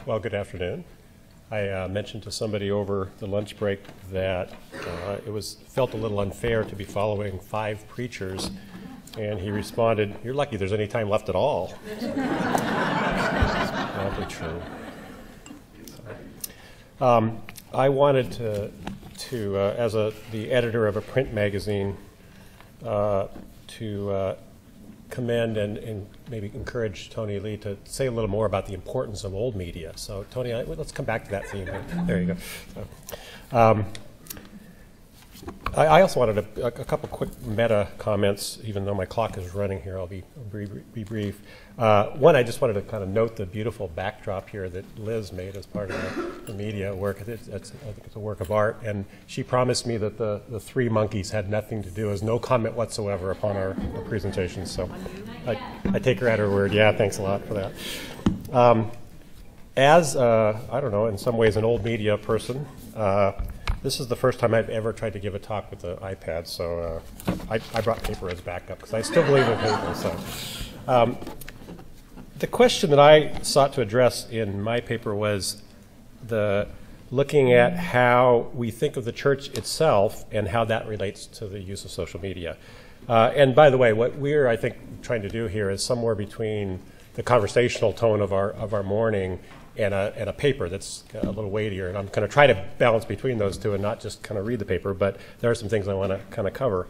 Well, good afternoon. I mentioned to somebody over the lunch break that it felt a little unfair to be following 5 preachers, and he responded, "You're lucky there's any time left at all." That's probably true. I wanted to as the editor of a print magazine, to commend and maybe encourage Tony Lee to say a little more about the importance of old media. So, Tony, let's come back to that theme. There you go. So, I also wanted a couple quick meta comments, even though my clock is running here. I'll be brief. One, I just wanted to kind of note the beautiful backdrop here that Liz made as part of the media work. I think it's a work of art, and she promised me that the 3 monkeys had nothing to do, as no comment whatsoever upon our presentation. So I take her at her word. Yeah, thanks a lot for that. As I don't know, in some ways, an old media person. This is the first time I've ever tried to give a talk with the iPad, so I brought paper as backup because I still believe in paper. So, the question that I sought to address in my paper was looking at how we think of the church itself and how that relates to the use of social media. And by the way, what we're, I think, trying to do here is somewhere between the conversational tone of our morning and a paper that's a little weightier, and I'm going to try to balance between those two and not just kind of read the paper, but there are some things I want to kind of cover.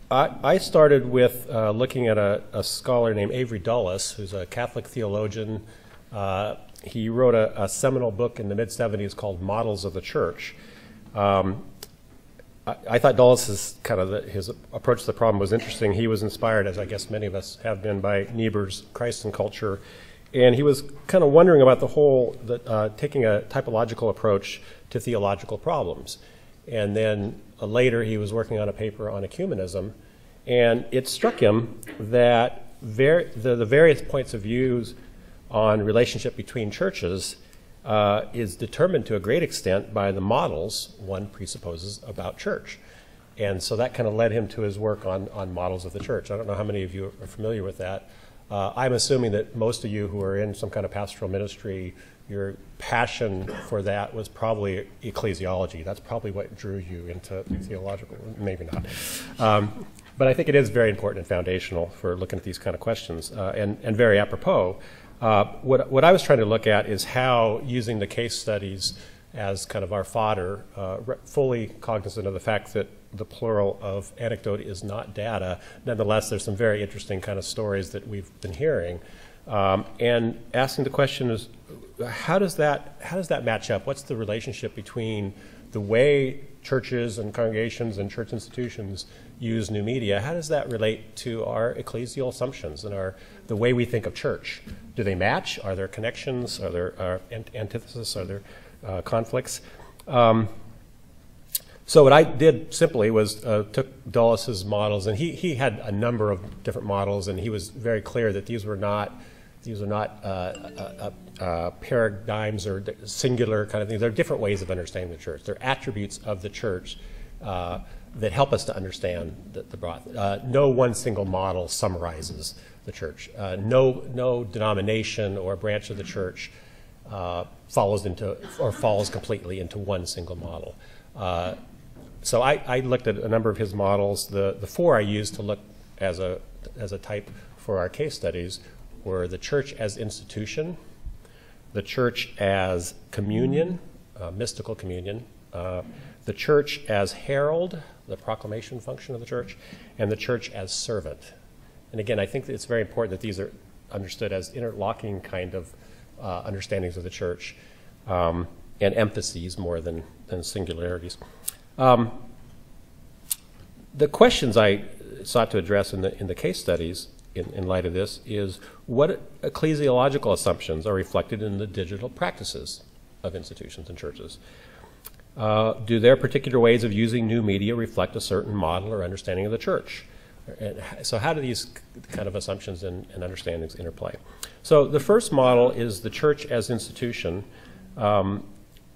I started with looking at a scholar named Avery Dulles, who's a Catholic theologian. He wrote a seminal book in the mid-'70s called Models of the Church. I thought Dulles' his approach to the problem was interesting. He was inspired, as I guess many of us have been, by Niebuhr's Christ and Culture. And he was kind of wondering about taking a typological approach to theological problems. And then later he was working on a paper on ecumenism, and it struck him that the various points of views on relationship between churches is determined to a great extent by the models one presupposes about church. And so that kind of led him to his work on models of the church. I don't know how many of you are familiar with that. I'm assuming that most of you who are in some kind of pastoral ministry, your passion for that was probably ecclesiology. That's probably what drew you into theological, maybe not. But I think it is very important and foundational for looking at these kind of questions, and very apropos. What I was trying to look at is how, using the case studies as kind of our fodder, fully cognizant of the fact that the plural of anecdote is not data. Nonetheless, there's some very interesting kind of stories that we've been hearing. And asking the question is, how does that match up? What's the relationship between the way churches and congregations and church institutions use new media? How does that relate to our ecclesial assumptions and the way we think of church? Do they match? Are there connections? Are there antitheses? Are there conflicts? So what I did simply was took Dulles' models, and he had a number of different models, and he was very clear that these are not paradigms or singular kind of things. They're different ways of understanding the church. They're attributes of the church that help us to understand the broad. No one single model summarizes the church. No denomination or branch of the church falls completely into one single model. So I looked at a number of his models. The 4 I used to look as a type for our case studies were the church as institution, the church as communion, mystical communion, the church as herald, the proclamation function of the church, and the church as servant. And again, I think that it's very important that these are understood as interlocking kind of understandings of the church, and emphases more than singularities. The questions I sought to address in the case studies in light of this is, what ecclesiological assumptions are reflected in the digital practices of institutions and churches? Do their particular ways of using new media reflect a certain model or understanding of the church? And so how do these kind of assumptions and understandings interplay? So the first model is the church as institution.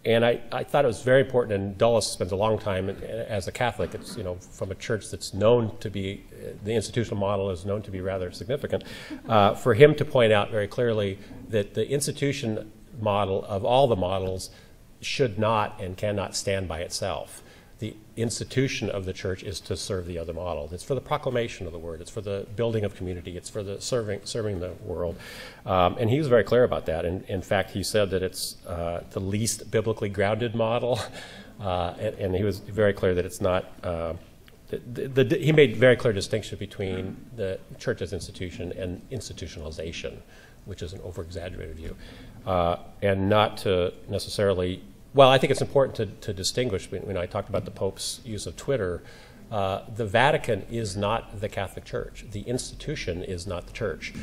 And I thought it was very important, and Dulles spends a long time as a Catholic. It's, from a church that's known to be, the institutional model is known to be rather significant, for him to point out very clearly that the institution model of all the models should not and cannot stand by itself. The institution of the church is to serve the other model. It's for the proclamation of the word. It's for the building of community. It's for the serving the world. And he was very clear about that. And in fact, he said that it's the least biblically grounded model. And he was very clear that it's not. He made very clear distinction between the church as institution and institutionalization, which is an over-exaggerated view, and not to necessarily. Well, I think it's important to distinguish. When I talked about the Pope's use of Twitter, the Vatican is not the Catholic Church. The institution is not the church.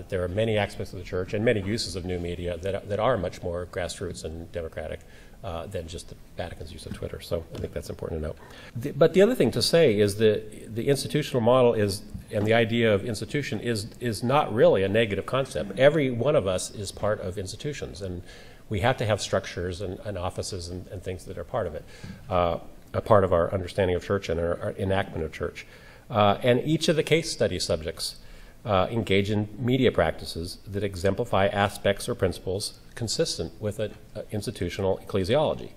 There are many aspects of the church and many uses of new media that are much more grassroots and democratic than just the Vatican's use of Twitter. So I think that's important to note. But the other thing to say is that the institutional model is, and the idea of institution is not really a negative concept. Every one of us is part of institutions, and we have to have structures and offices and things that are part of it, a part of our understanding of church and our enactment of church. And each of the case study subjects engage in media practices that exemplify aspects or principles consistent with an institutional ecclesiology.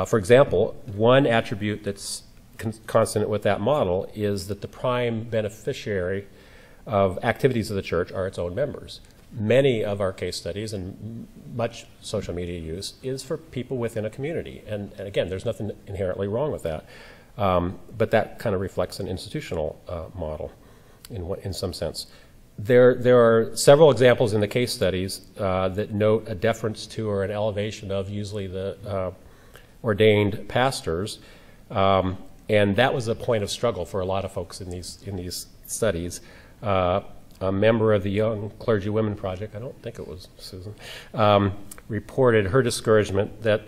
For example, one attribute that's consonant with that model is that the prime beneficiary of activities of the church are its own members. Many of our case studies and much social media use is for people within a community. And again, there's nothing inherently wrong with that. But that kind of reflects an institutional model in some sense. There are several examples in the case studies that note a deference to or an elevation of usually the ordained pastors. And that was a point of struggle for a lot of folks in these studies. A member of the Young Clergy Women Project, I don't think it was Susan, reported her discouragement that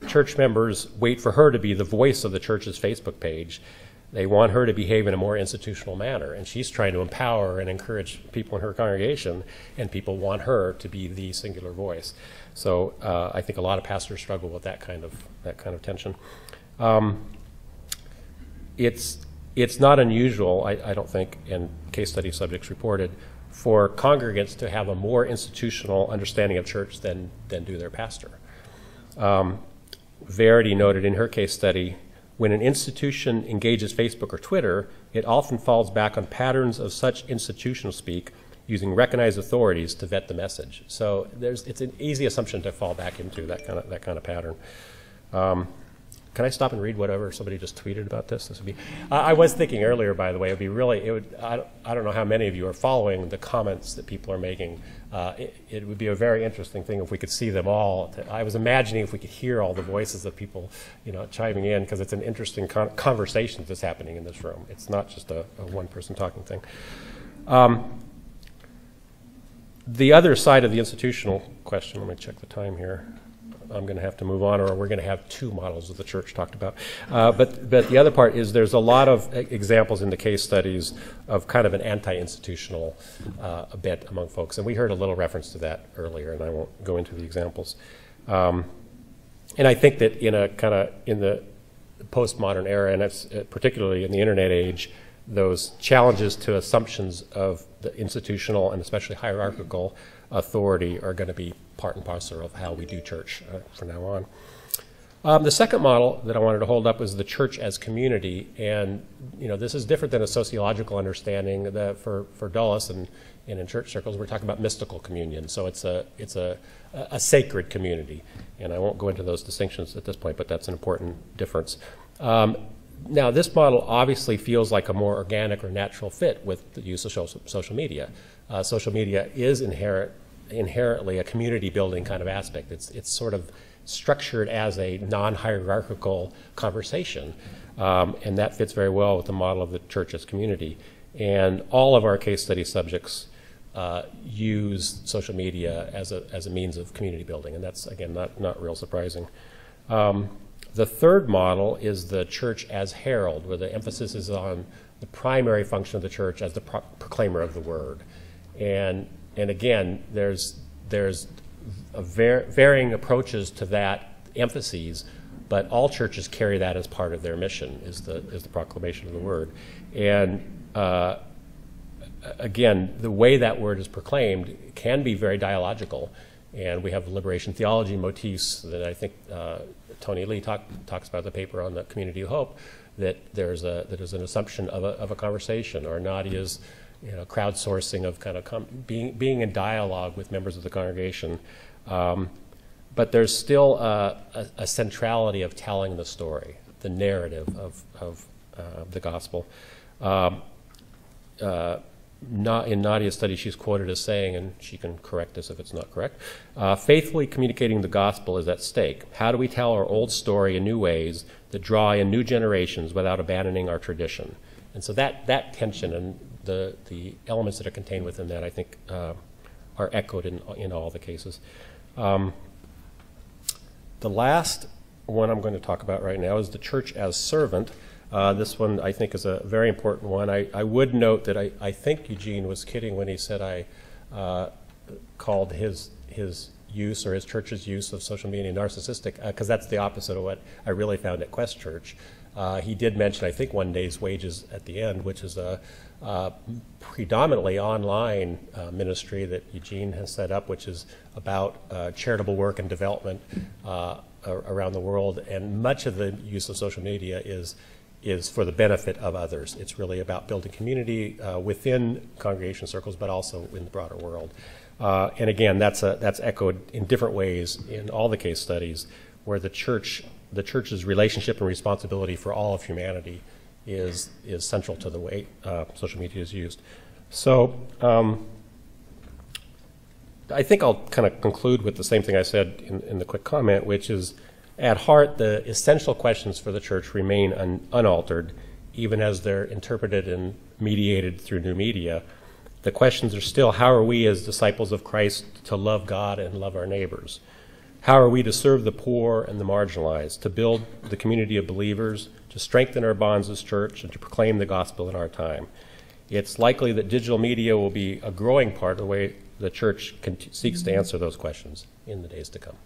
church members wait for her to be the voice of the church's Facebook page. They want her to behave in a more institutional manner, and she's trying to empower and encourage people in her congregation, and people want her to be the singular voice. So I think a lot of pastors struggle with that kind of tension. It's not unusual, I don't think, and case study subjects reported, for congregants to have a more institutional understanding of church than do their pastor. Verity noted in her case study, when an institution engages Facebook or Twitter, it often falls back on patterns of such institutional speak using recognized authorities to vet the message. So it's an easy assumption to fall back into that kind of pattern. Can I stop and read whatever somebody just tweeted about this? This would be. I was thinking earlier, by the way, I don't know how many of you are following the comments that people are making. It would be a very interesting thing if we could see them all. I was imagining if we could hear all the voices of people, chiming in, because it's an interesting conversation that's happening in this room. It's not just a one-person talking thing. The other side of the institutional question. Let me check the time here. I'm going to have to move on, or we're going to have two models of the church talked about. But the other part is there's a lot of examples in the case studies of kind of an anti-institutional bent among folks. And we heard a little reference to that earlier, and I won't go into the examples. And I think that in the postmodern era, and it's particularly in the internet age, those challenges to assumptions of the institutional and especially hierarchical authority are going to be part and parcel of how we do church from now on. The second model that I wanted to hold up was the church as community, and this is different than a sociological understanding that for Dulles and in church circles we're talking about mystical communion. So it's a sacred community, and I won't go into those distinctions at this point, but that's an important difference. Now, this model obviously feels like a more organic or natural fit with the use of social media. Social media is inherently a community building kind of aspect. It's sort of structured as a non-hierarchical conversation, and that fits very well with the model of the church as community. And all of our case study subjects use social media as a means of community building, and that's, again, not real surprising. The third model is the church as herald, where the emphasis is on the primary function of the church as the proclaimer of the word. And again, there's varying approaches to that emphases, but all churches carry that as part of their mission, is the proclamation of the word. And again, the way that word is proclaimed can be very dialogical. And we have liberation theology motifs that I think Tony Lee talks about in the paper on the Community of Hope, that there's an assumption of a conversation, or Nadia's crowdsourcing of kind of being in dialogue with members of the congregation. But there's still a centrality of telling the story, the narrative of the gospel. In Nadia's study, she's quoted as saying, and she can correct us if it's not correct, faithfully communicating the gospel is at stake. How do we tell our old story in new ways that draw in new generations without abandoning our tradition? And so that tension and the elements that are contained within that, I think, are echoed in all the cases. The last one I'm going to talk about right now is the church as servant. This one, I think, is a very important one. I would note that I think Eugene was kidding when he said I called his use, or his church's use, of social media narcissistic, because that's the opposite of what I really found at Quest Church. He did mention, I think, One Day's Wages at the end, which is a predominantly online ministry that Eugene has set up, which is about charitable work and development around the world. And much of the use of social media is for the benefit of others. It's really about building community within congregation circles, but also in the broader world. And again, that's echoed in different ways in all the case studies, where the church's relationship and responsibility for all of humanity is central to the way social media is used. So I think I'll kind of conclude with the same thing I said in the quick comment, which is, at heart, the essential questions for the church remain unaltered, even as they're interpreted and mediated through new media. The questions are still, how are we as disciples of Christ to love God and love our neighbors? How are we to serve the poor and the marginalized, to build the community of believers, to strengthen our bonds as church, and to proclaim the gospel in our time? It's likely that digital media will be a growing part of the way the church seeks to answer those questions in the days to come.